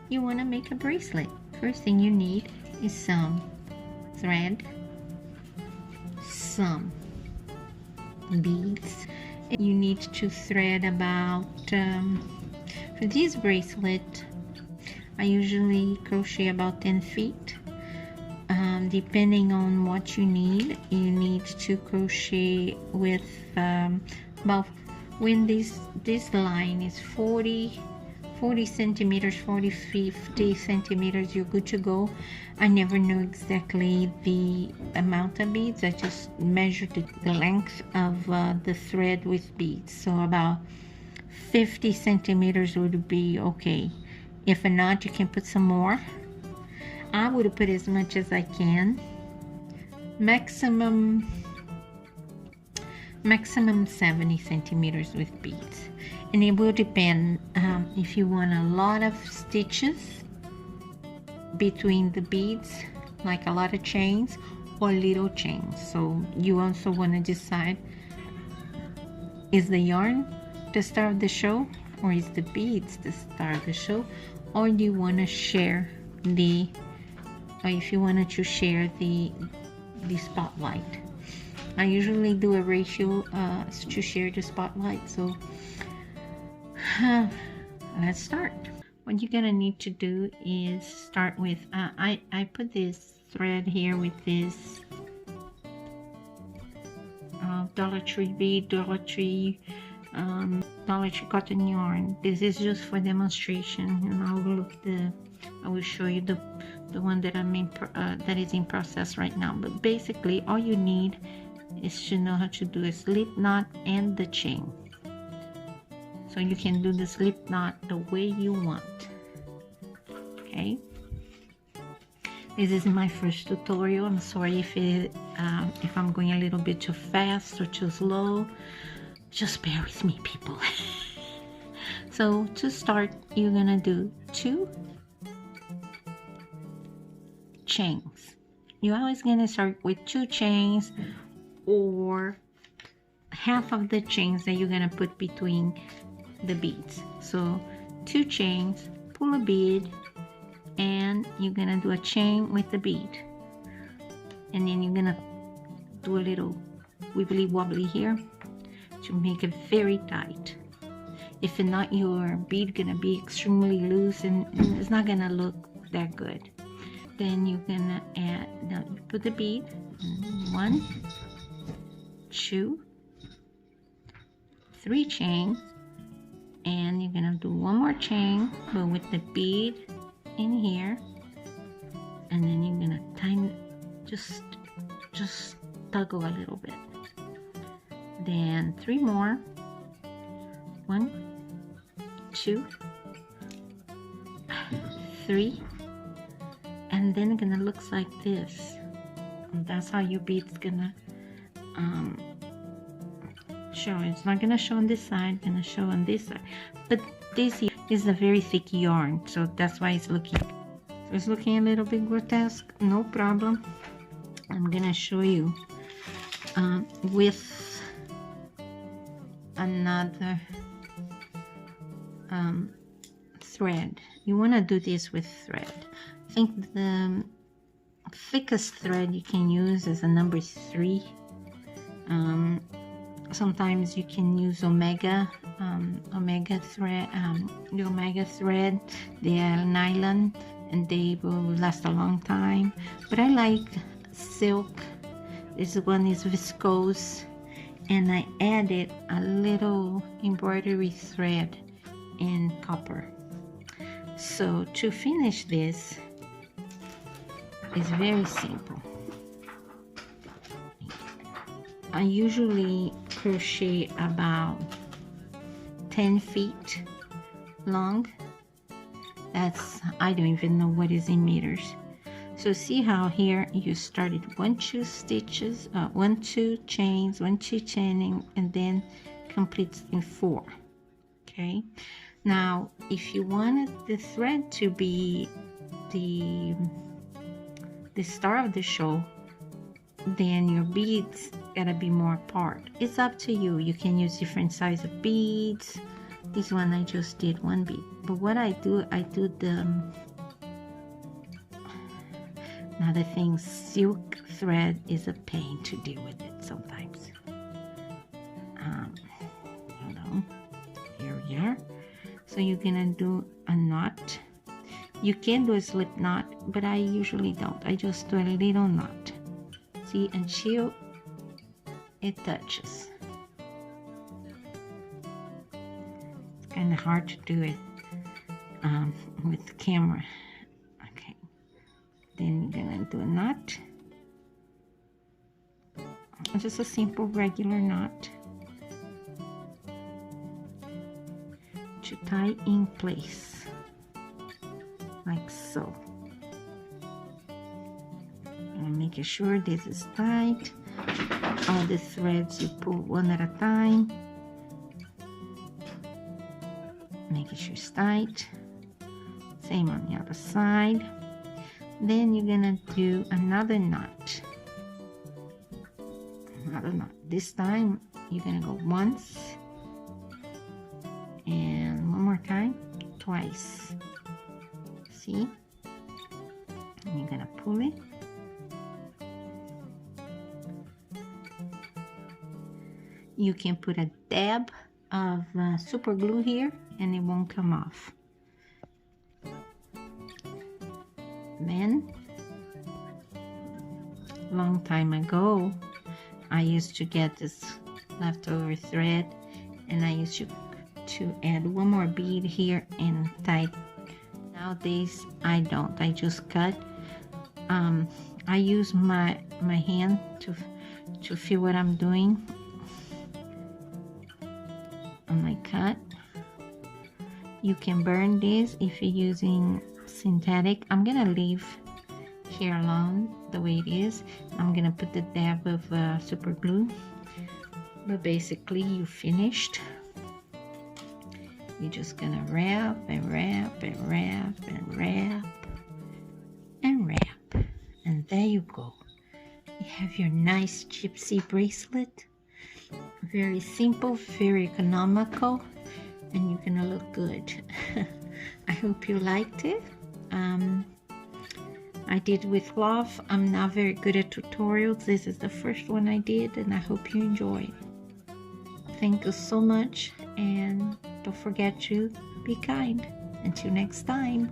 you want to make a bracelet. First thing you need is some thread, some beads. You need to thread about, for this bracelet, I usually crochet about 10 feet. Depending on what you need to crochet with about, when this line is 40 centimeters, 50 centimeters, you're good to go. I never know exactly the amount of beads. I just measured the length of the thread with beads. So about 50 centimeters would be okay. If not, you can put some more. I would put as much as I can. Maximum 70 centimeters with beads. And it will depend if you want a lot of stitches between the beads, like a lot of chains, or little chains. So you also want to decide, is the yarn the star of the show, or is the beads the star of the show? Or do you want to share the, or if you wanted to share the spotlight. I usually do a ratio to share the spotlight. So let's start. What you're gonna need to do is start with, I put this thread here with this Dollar Tree bead, Dollar Tree cotton yarn. This is just for demonstration, and I will show you the one that that is in process right now. But basically, all you need is to know how to do a slip knot and the chain. So you can do the slip knot the way you want. Okay. This is my first tutorial. I'm sorry if I'm going a little bit too fast or too slow. Just bear with me, people. So to start, you're gonna do 2 chains. You're always gonna start with 2 chains, or half of the chains that you're gonna put between the beads. So 2 chains, pull a bead, and you're gonna do a chain with the bead, and then you're gonna do a little wibbly wobbly here to make it very tight. If not, your bead gonna be extremely loose and it's not gonna look that good. Then you're gonna add, now you put the bead, 1, 2, 3 chains, and you're gonna do 1 more chain, but with the bead in here, and then you're gonna tighten, just toggle a little bit. Then 3 more, 1, 2, 3, and then it's gonna look like this. And that's how your bead's gonna show. It's not gonna show on this side, gonna show on this side. But this here is a very thick yarn, so that's why it's looking a little bit grotesque. No problem. I'm gonna show you with another thread. You want to do this with thread. I think the thickest thread you can use is a number 3. Sometimes you can use omega thread, the omega thread. They are nylon and they will last a long time, but I like silk. This one is viscose, and I added a little embroidery thread in copper. So to finish this is very simple. I usually crochet about 10 feet long. I don't even know what is in meters. So see how here you started 1, 2 stitches, 1, 2 chains, 1, 2 chaining, and then completes in 4. Okay. Now, if you wanted the thread to be the star of the show, then your beads gotta be more apart. It's up to you. You can use different size of beads This one I just did one bead, but what I do the another thing, silk thread is a pain to deal with it sometimes. Hold on, here we are. So you're gonna do a knot. You can do a slip knot, but I usually don't. I just do a little knot. See, until it touches. It's kind of hard to do it with the camera. Okay, then you're gonna do a knot. Just a simple regular knot to tie in place, like so. And making sure this is tight. All the threads you pull one at a time, making sure it's tight. Same on the other side. Then you're gonna do another knot. Another knot. This time you're gonna go once and one more time, twice. See? And you're gonna pull it. You can put a dab of super glue here and it won't come off. Then, long time ago, I used to get this leftover thread and I used to add one more bead here and tie. Nowadays, I don't. I just cut. I use my hand to feel what I'm doing on my cut. You can burn this if you're using synthetic. I'm gonna leave here alone the way it is. I'm gonna put the dab of super glue, but basically you finished. You're just gonna wrap and wrap and wrap and wrap and wrap, and there you go. You have your nice gypsy bracelet. Very simple, very economical, and you're gonna look good. I hope you liked it. I did with love. I'm not very good at tutorials. This is the first one I did, and I hope you enjoy. Thank you so much, and don't forget to be kind. Until next time.